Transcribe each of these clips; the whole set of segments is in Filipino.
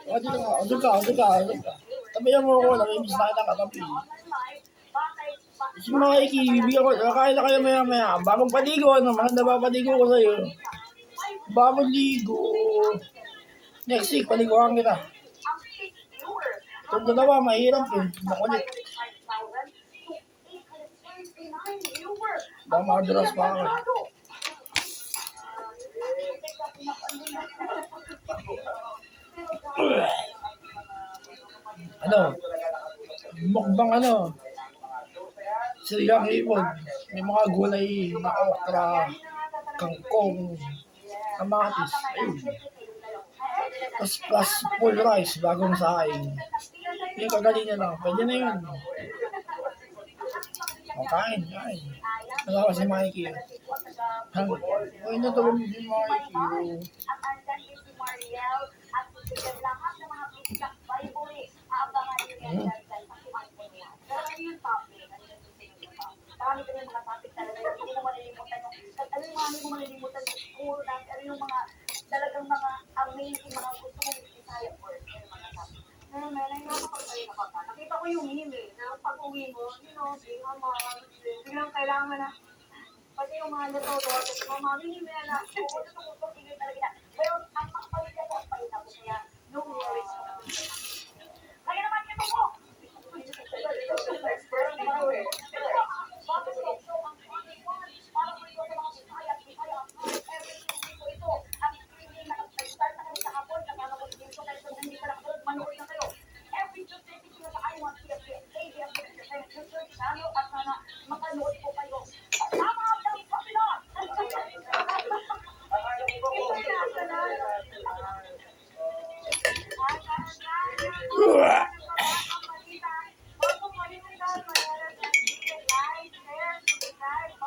Dito ka. Tabihan mo ako, namimiss na kita katabi. Si Mikey, bibigyan ko, kakain na kayo maya. Bagong paligo, mga napapaligo ko sa'yo. Bagong ligo. Next week, paliguan kita. Itong dalawa, mahirap eh. Makulit. Baka makadulas pa ako. Mukbang siligang hipon. May mga gulay na okra, kangkong, kamatis. Ayun. Plus full rice, bagong saing. Yung kagalingan lang. Pwede na yun. Kain. Nagawa si Mikey. Uy, natulog si Mikey. Marami ka yung mga topic talaga yung hindi mo malilimutan yung malilimutan yung school natin, yung mga talagang mga amazing mga gusto mong isaya for yung mga topic. Meron yung nakapagsayo na baka. Nakita ko yung meme na pag-uwi mo, biglang kailangan na pati yung mga natutuwa ko, mama, meme na kung tingin talaga na. Pero ang makapalita ko, ang palita ko kaya no worries mo. Kaya naman ito po!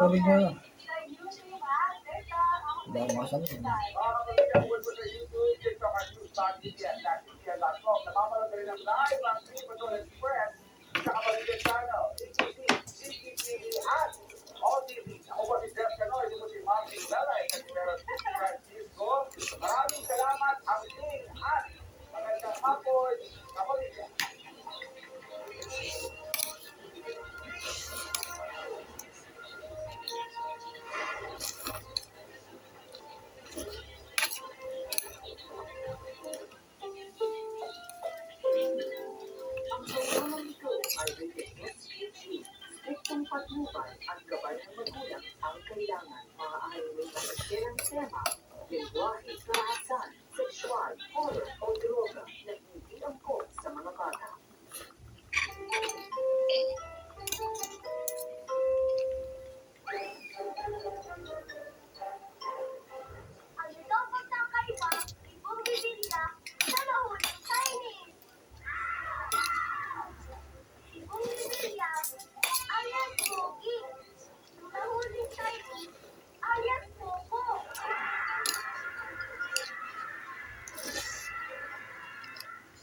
Tawag mo na. Baka masang yun. Maraming salamat ang team at magandang hapon. Ang programang ito ay rated SPG. Striktong patnubay at gabay ng magulang ang kailangan. Maaaring may masasirang tema, lingwahe, karahasan, sexual, horror o droga na hindi angkop sa mga bata. Ang dapat ng kaiba, ibang Biblia sa nahuling Chinese. Ibang Biblia alias Pogi. Nahuling Chinese alias Pogo.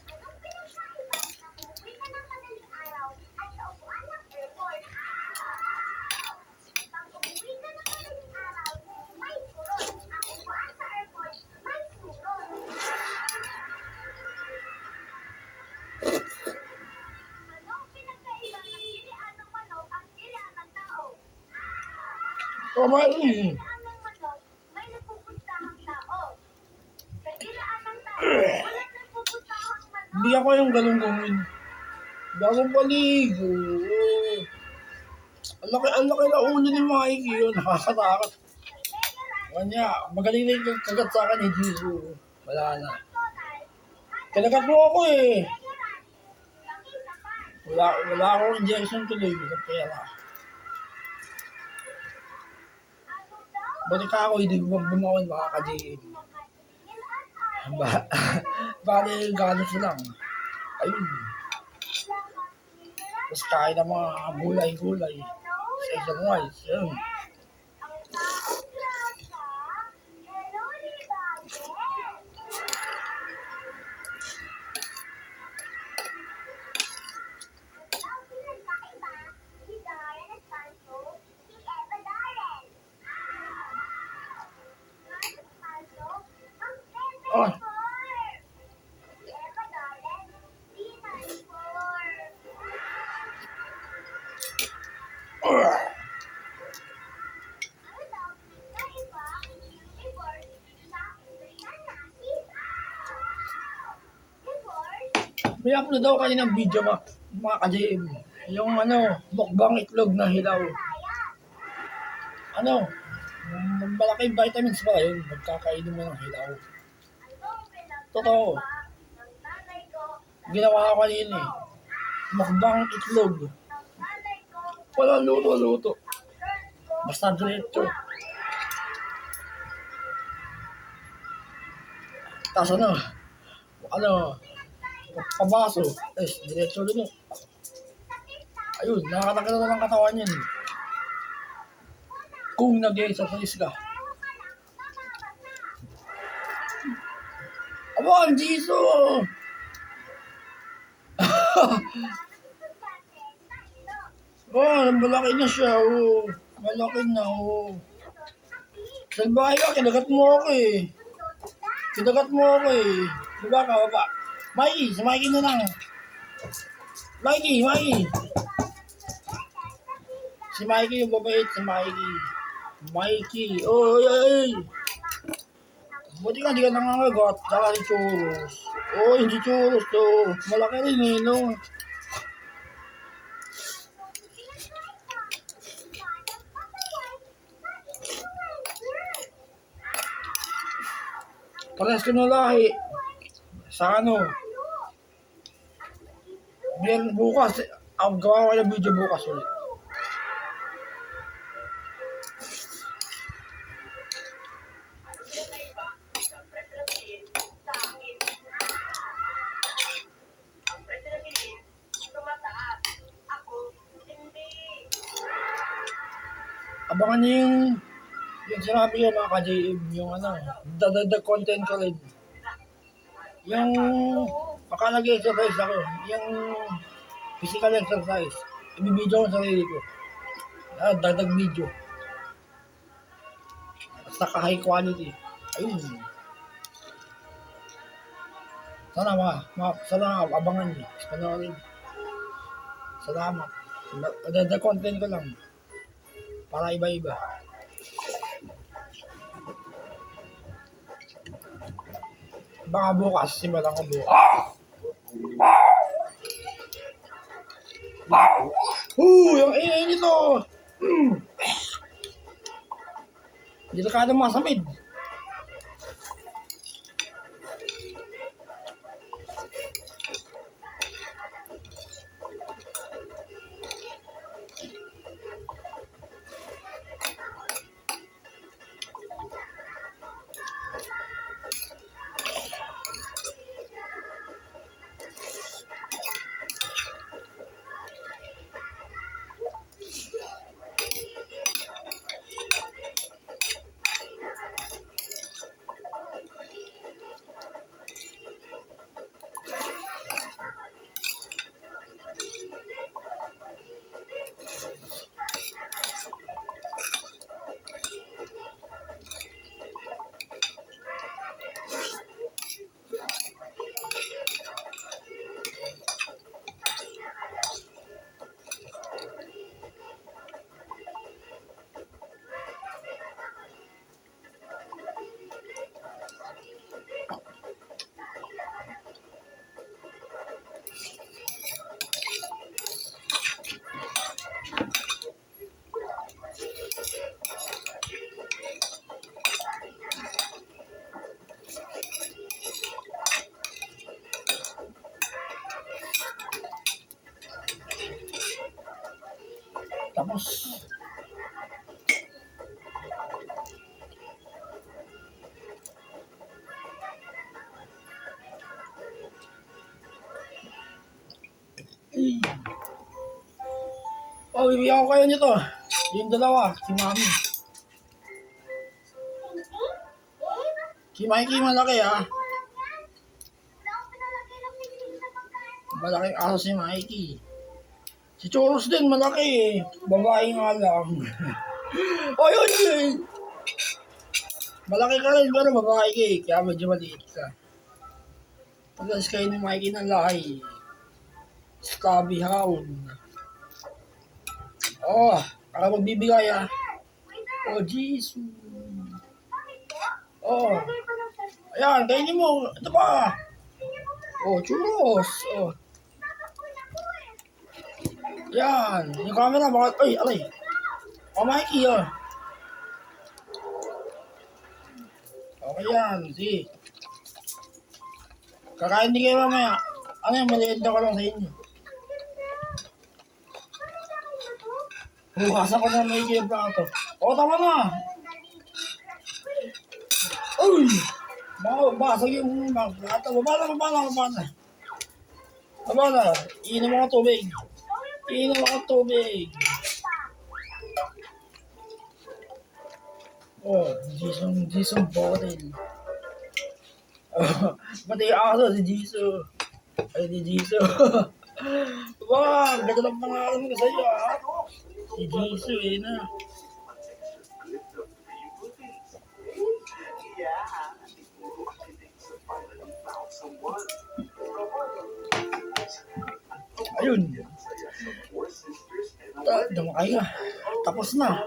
Anong pinagkaiba na umuwi ka ng madaling araw at sa upuan ng airport? Pag umuwi ka ng madaling araw, may suron. Ang upuan sa airport, may suron. Anong pinagkaiba ng gilian ng manok at gilian ng tao? Sa gilian ng manok, may nagpupuntahang tao. Sa gilian ng tao, walang nagpupuntahang manok. Hindi ako yung ganun gawin. Bagong paligo. Ang laki na ulo ni Mikey yun. Nakakatakot. Kanya, magaling na yung kagat sa akin ni Jisoo. Wala na. Kinagat mo ako eh. Wala akong injection tuloy. Pera. Buti ka ako, hindi bumawin, makakadiin. Bali yung ganos lang. Ayun. Tapos kain ng mga gulay-gulay. Sa isang rice. Ayun. Oh. May upload daw kanina ng video mga ka-JM. Yung mukbang itlog na hilaw. Malaking vitamins pa yun. Magkakainom mo ng hilaw. Totoo. Ginawa ko kanina eh. Mukbang itlog. Walang luto-luto. Basta diretso. Tapos pabaso. Diretso din eh. Ayun, nakakatagal na ng katawan yun. Kung nag-exercise ka. Aba, ang jiso! Malaki na siya, oh. Malaki na, oh. Salbahe ka, kinagat mo ako eh. Diba ka, baba? Mikey, si Mikey na lang. Mikey. Si Mikey yung babait, si Mikey. Oy. Buti ka, di ka nangangagat. Saka si Churros. Hindi Churros to. Malaki rin eh, no? Parehas ko na lahi. Sa bukas, gawa ko ng video bukas ulit. Abangan niyo yung sinabi ko mga ka-JM, yung the content ko rin. Yung baka nag-exercise ako, yung physical exercise, ibibidyo ko sa sarili ko. Dagdag video. Basta ka-high quality. Ayun. Sana abangan niyo. Panoorin. Salamat. The content ko lang. Para iba-iba. Baka bukas, simulan ko bukas. Yung ingay nito! Delikado masamid. Tapos, bibigyan ko kayo nito. Yung dalawa, si Mami. Si Mikey malaki Malaking aso si Mikey. Si Churros din malaki Babae nga lang. Oy! Malaki ka rin pero babae ka kaya medyo maliit ka. Pagkas kayo ni Mikey ng lahi. Scabby Hound. Para magbibigay Jesus. Ayan, kainin mo. Ito pa. Oh, churros. Oh. Yan. Yung camera, bakit? Ay, alay. Oh, Mikey, oh. Okay yan, si. Kakain din kayo mamaya. Ano yung maliit na ko lang sa inyo. Hukasan ko na may yung plato. O, tama na. Uy! Basag yung plato. Baba na. Iinom ako tubig. Oh, Jason Bottle. Oh, pati ako si Jisoo. Ay, si Jisoo. Wow, ganda ng pangalan ko sa'yo, ha? Si Jisoo, eh, na. Ayun. Dumakay ka. Tapos na.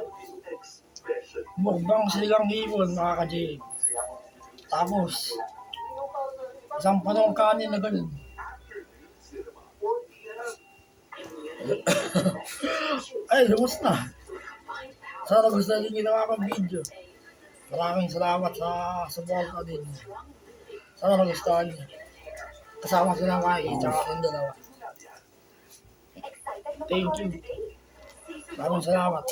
Mukbang silang ibon, mga ka-J. Tapos, isang panong kanin na ganun. Ay, lumos na. Sana gusto nyo ginawa kong video. Maraming salamat sa support na din. Sana nagustuhan nyo. Kasama sila Mikey, tsaka akong dalawa. Thank you. Maraming salamat.